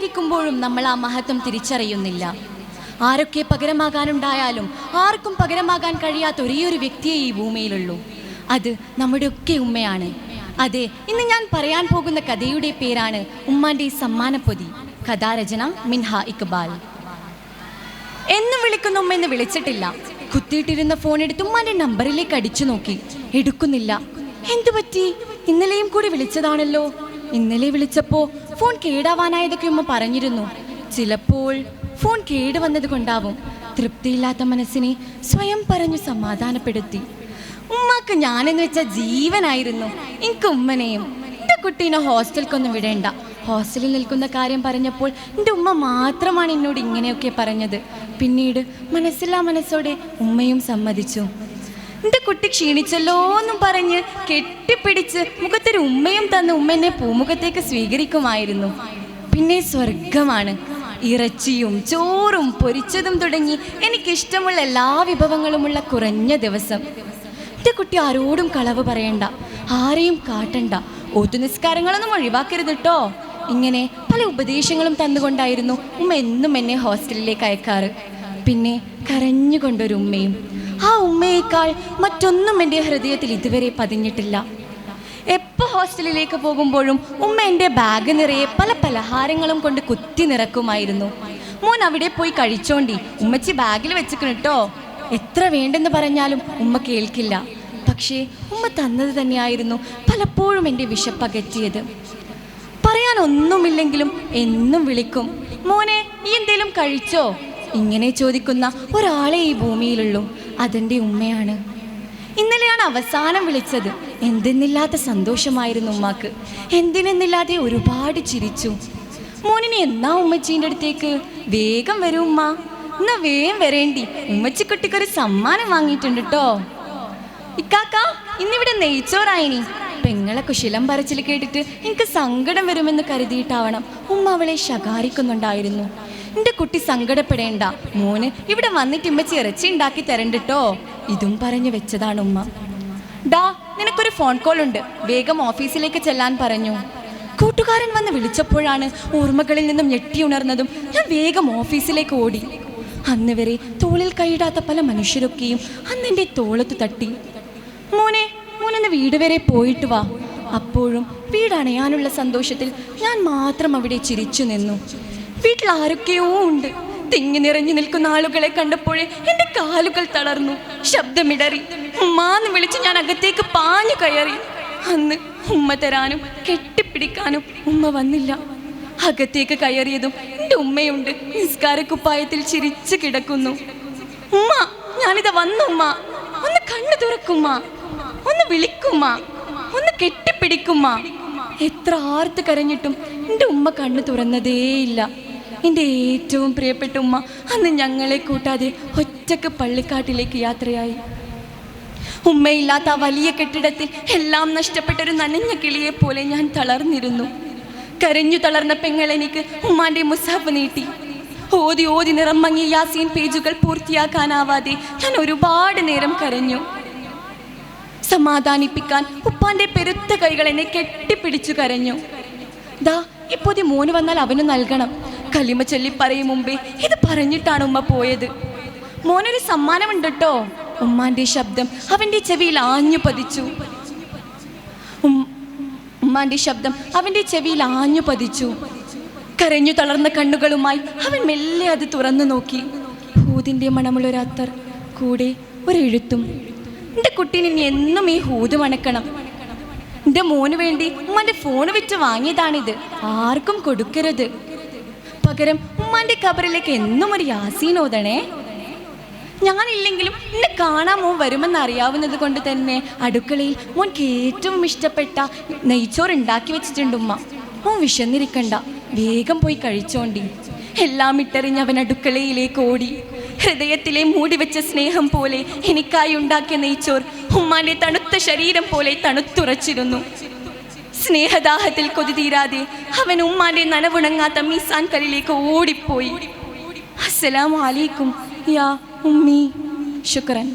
ഉണ്ടായിരിക്കുമ്പോഴും നമ്മൾ ആ മഹത്വം തിരിച്ചറിയുന്നില്ല. ആരൊക്കെ പകരമാകാനുണ്ടായാലും ആർക്കും പകരമാകാൻ കഴിയാത്ത ഒരേയൊരു വ്യക്തിയെ ഈ ഭൂമിയിലുള്ളൂ. അത് നമ്മുടെയൊക്കെ ഉമ്മയാണ്. അതെ, ഇന്ന് ഞാൻ പറയാൻ പോകുന്ന കഥയുടെ പേരാണ് ഉമ്മാന്റെ സമ്മാനപ്പൊതി. കഥാരചന മിൻഹ ഇക്ബാൽ. എന്നും വിളിക്കുന്ന ഉമ്മ എന്ന് വിളിച്ചിട്ടില്ല. കുത്തിയിട്ടിരുന്ന ഫോൺ എടുത്ത് ഉമ്മാന്റെ നമ്പറിലേക്ക് അടിച്ചു നോക്കി. എടുക്കുന്നില്ല. എന്തു പറ്റി? ഇന്നലെയും കൂടി വിളിച്ചതാണല്ലോ. ഇന്നലെ വിളിച്ചപ്പോ ഫോൺ കേടാവാനായതൊക്കെ ഉമ്മ പറഞ്ഞിരുന്നു. ചിലപ്പോൾ ഫോൺ കേടുവന്നത് കൊണ്ടാവും. തൃപ്തിയില്ലാത്ത മനസ്സിനെ സ്വയം പറഞ്ഞു സമാധാനപ്പെടുത്തി. ഉമ്മാക്ക് ഞാനെന്ന് വെച്ച ജീവനായിരുന്നു. എനിക്ക് ഉമ്മനെയും. എൻ്റെ കുട്ടീനെ ഹോസ്റ്റലിക്കൊന്നും വിടേണ്ട. ഹോസ്റ്റലിൽ നിൽക്കുന്ന കാര്യം പറഞ്ഞപ്പോൾ എൻ്റെ ഉമ്മ മാത്രമാണ് എന്നോട് ഇങ്ങനെയൊക്കെ പറഞ്ഞത്. പിന്നീട് മനസ്സില്ലാ മനസ്സോടെ ഉമ്മയും സമ്മതിച്ചു. എൻ്റെ കുട്ടി ക്ഷീണിച്ചല്ലോ എന്നും പറഞ്ഞ് കെട്ടിപ്പിടിച്ച് മുഖത്തൊരു ഉമ്മയും തന്ന് ഉമ്മ എന്നെ പൂമുഖത്തേക്ക് സ്വീകരിക്കുമായിരുന്നു. പിന്നെ സ്വർഗമാണ്. ഇറച്ചിയും ചോറും പൊരിച്ചതും തുടങ്ങി എനിക്കിഷ്ടമുള്ള എല്ലാ വിഭവങ്ങളുമുള്ള കുറഞ്ഞ ദിവസം. എൻ്റെ കുട്ടി ആരോടും കളവ് പറയണ്ട, ആരെയും കാട്ടണ്ട, ഓത്തുനിസ്കാരങ്ങളൊന്നും ഒഴിവാക്കരുത് കേട്ടോ. ഇങ്ങനെ പല ഉപദേശങ്ങളും തന്നുകൊണ്ടായിരുന്നു ഉമ്മ എന്നും എന്നെ ഹോസ്റ്റലിലേക്ക് അയക്കാറ്. പിന്നെ കരഞ്ഞുകൊണ്ടൊരു ഉമ്മയും. ആ ഉമ്മയേക്കാൾ മറ്റൊന്നും എൻ്റെ ഹൃദയത്തിൽ ഇതുവരെ പതിഞ്ഞിട്ടില്ല. എപ്പോൾ ഹോസ്റ്റലിലേക്ക് പോകുമ്പോഴും ഉമ്മ എൻ്റെ ബാഗ് നിറയെ പല പലഹാരങ്ങളും കൊണ്ട് കുത്തി നിറക്കുമായിരുന്നു. മോൻ അവിടെ പോയി കഴിച്ചോണ്ടി, ഉമ്മച്ചി ബാഗിൽ വെച്ചിക്കണം കേട്ടോ. എത്ര വേണ്ടെന്ന് പറഞ്ഞാലും ഉമ്മ കേൾക്കില്ല. പക്ഷേ ഉമ്മ തന്നത് തന്നെയായിരുന്നു പലപ്പോഴും എൻ്റെ വിശപ്പകറ്റിയത്. പറയാനൊന്നുമില്ലെങ്കിലും എന്നും വിളിക്കും, മോനെ നീ എന്തേലും കഴിച്ചോ? ഇങ്ങനെ ചോദിക്കുന്ന ഒരാളെ ഈ ഭൂമിയിലുള്ളൂ, അതെൻ്റെ ഉമ്മയാണ്. ഇന്നലെയാണ് അവസാനം വിളിച്ചത്. എന്തെന്നില്ലാത്ത സന്തോഷമായിരുന്നു ഉമ്മാക്ക്. എന്തിനെന്നില്ലാതെ ഒരുപാട് ചിരിച്ചു. മോനിനി എന്നാ ഉമ്മച്ചീൻ്റെ അടുത്തേക്ക്? വേഗം വരും ഉമ്മ. എന്നാ വേഗം വരേണ്ടി, ഉമ്മച്ചിക്കുട്ടിക്കൊരു സമ്മാനം വാങ്ങിയിട്ടുണ്ട് കേട്ടോ. ഇക്കാക്ക, ഇന്നിവിടെ നെയ്ച്ചോറായിനി. പെങ്ങളെ കുശലം പറച്ചിൽ കേട്ടിട്ട് എനിക്ക് സങ്കടം വരുമെന്ന് കരുതിയിട്ടാവണം ഉമ്മ അവളെ ശകാരിക്കുന്നുണ്ടായിരുന്നു. എൻ്റെ കുട്ടി സങ്കടപ്പെടേണ്ട, മോന് ഇവിടെ വന്നിട്ട് ഉമ്മച്ചി ഇറച്ചി ഉണ്ടാക്കി തരണ്ടട്ടോ. ഇതും പറഞ്ഞു വെച്ചതാണ് ഉമ്മ. ഡാ, നിനക്കൊരു ഫോൺ കോൾ ഉണ്ട്, വേഗം ഓഫീസിലേക്ക് ചെല്ലാൻ പറഞ്ഞു. കൂട്ടുകാരൻ വന്ന് വിളിച്ചപ്പോഴാണ് ഓർമ്മകളിൽ നിന്നും ഞെട്ടിയുണർന്നതും ഞാൻ വേഗം ഓഫീസിലേക്ക് ഓടി. അന്ന് വരെ തോളിൽ കൈയിടാത്ത പല മനുഷ്യരൊക്കെയും അന്നെൻ്റെ തോളത്ത് തട്ടി. മോനൊന്ന് വീട് വരെ പോയിട്ട് വാ. അപ്പോഴും വീടണയാനുള്ള സന്തോഷത്തിൽ ഞാൻ മാത്രം അവിടെ ചിരിച്ചു നിന്നു. വീട്ടിൽ ആരൊക്കെയോ ഉണ്ട്. തിങ്ങി നിറഞ്ഞു നിൽക്കുന്ന ആളുകളെ കണ്ടപ്പോഴേ എൻ്റെ കാലുകൾ തളർന്നു. ശബ്ദമിടറി ഉമ്മാന്ന് വിളിച്ച് ഞാൻ അകത്തേക്ക് പാഞ്ഞു കയറി. അന്ന് ഉമ്മ തരാനും കെട്ടിപ്പിടിക്കാനും ഉമ്മ വന്നില്ല. അകത്തേക്ക് കയറിയതും എൻ്റെ ഉമ്മയുണ്ട് നിസ്കാരക്കുപ്പായത്തിൽ ചിരിച്ചു കിടക്കുന്നു. ഉമ്മ, ഞാനിതാ വന്നു ഉമ്മ. ഒന്ന് കണ്ണു തുറക്കുമ്മ, ഒന്ന് വിളിക്കുമ്മ, ഒന്ന് കെട്ടിപ്പിടിക്കുമ്മ. എത്ര ആർത്ത് കരഞ്ഞിട്ടും എൻ്റെ ഉമ്മ കണ്ണു തുറന്നതേയില്ല. എൻ്റെ ഏറ്റവും പ്രിയപ്പെട്ട ഉമ്മ അന്ന് ഞങ്ങളെ കൂട്ടാതെ ഒറ്റക്ക് പള്ളിക്കാട്ടിലേക്ക് യാത്രയായി. ഉമ്മയില്ലാത്ത ആ വലിയ കെട്ടിടത്തിൽ എല്ലാം നഷ്ടപ്പെട്ടൊരു നനഞ്ഞ കിളിയെ പോലെ ഞാൻ തളർന്നിരുന്നു. കരഞ്ഞു തളർന്ന പെങ്ങൾ എനിക്ക് ഉമ്മാന്റെ മുസാഫ് നീട്ടി. ഓതി ഓതി നിറം മങ്ങിയ യാസീൻ പേജുകൾ പൂർത്തിയാക്കാനാവാതെ ഞാൻ ഒരുപാട് നേരം കരഞ്ഞു. സമാധാനിപ്പിക്കാൻ ഉപ്പാന്റെ പെരുത്ത കൈകൾ എന്നെ കെട്ടിപ്പിടിച്ചു കരഞ്ഞു. ദാ, ഇപ്പോതി മോന് വന്നാൽ അവന് നൽകണം. കലിമ ചൊല്ലി പറയും മുമ്പേ ഇത് പറഞ്ഞിട്ടാണ് ഉമ്മ പോയത്. മോനൊരു സമ്മാനമുണ്ട് കേട്ടോ. ഉമ്മാന്റെ ശബ്ദം അവൻ്റെ ചെവിയിൽ ആഞ്ഞു പതിച്ചു. ഉമ്മാന്റെ ശബ്ദം അവൻ്റെ ചെവിയിൽ ആഞ്ഞു പതിച്ചു. കരഞ്ഞു തളർന്ന കണ്ണുകളുമായി അവൻ മെല്ലെ അത് തുറന്നു നോക്കി. ഹൂദിൻ്റെ മണമുള്ളൊരു അത്തർ, കൂടെ ഒരെഴുത്തും. എൻ്റെ കുട്ടീനെ ഇനി എന്നും ഈ ഹൂദ് മണക്കണം. എൻ്റെ മോന് വേണ്ടി ഉമ്മാൻ്റെ ഫോൺ വിറ്റ് വാങ്ങിയതാണിത്, ആർക്കും കൊടുക്കരുത്. പകരം ഉമ്മാൻ്റെ ഖബറിലേക്ക് എന്നും ഒരു യാസീൻ ഓതണേ. ഞാനില്ലെങ്കിലും എന്നെ കാണാൻ മോൻ വരുമെന്ന് അറിയാവുന്നത് കൊണ്ട് തന്നെ അടുക്കളയിൽ മോൻക്ക് ഏറ്റവും ഇഷ്ടപ്പെട്ട നെയ്ച്ചോറ് ഉണ്ടാക്കി വെച്ചിട്ടുണ്ട് ഉമ്മ. മോൻ വിശന്നിരിക്കണ്ട, വേഗം പോയി കഴിച്ചോണ്ടി. എല്ലാം ഇട്ടെറിഞ്ഞ് അവൻ അടുക്കളയിലേക്ക് ഓടി. ഹൃദയത്തിലെ മൂടിവെച്ച സ്നേഹം പോലെ എനിക്കായി ഉണ്ടാക്കിയ നെയ്ച്ചോർ ഉമ്മാന്റെ തണുത്ത ശരീരം പോലെ തണുത്തുറച്ചിരുന്നു. സ്നേഹദാഹത്തിൽ കൊതി തീരാതെ അവൻ ഉമ്മാന്റെ നനവുണങ്ങാത്ത മീസാൻ കല്ലിലേക്ക് ഓടിപ്പോയി. അസ്സലാമു അലൈക്കും യാ ഉമ്മി. ശുക്രൻ.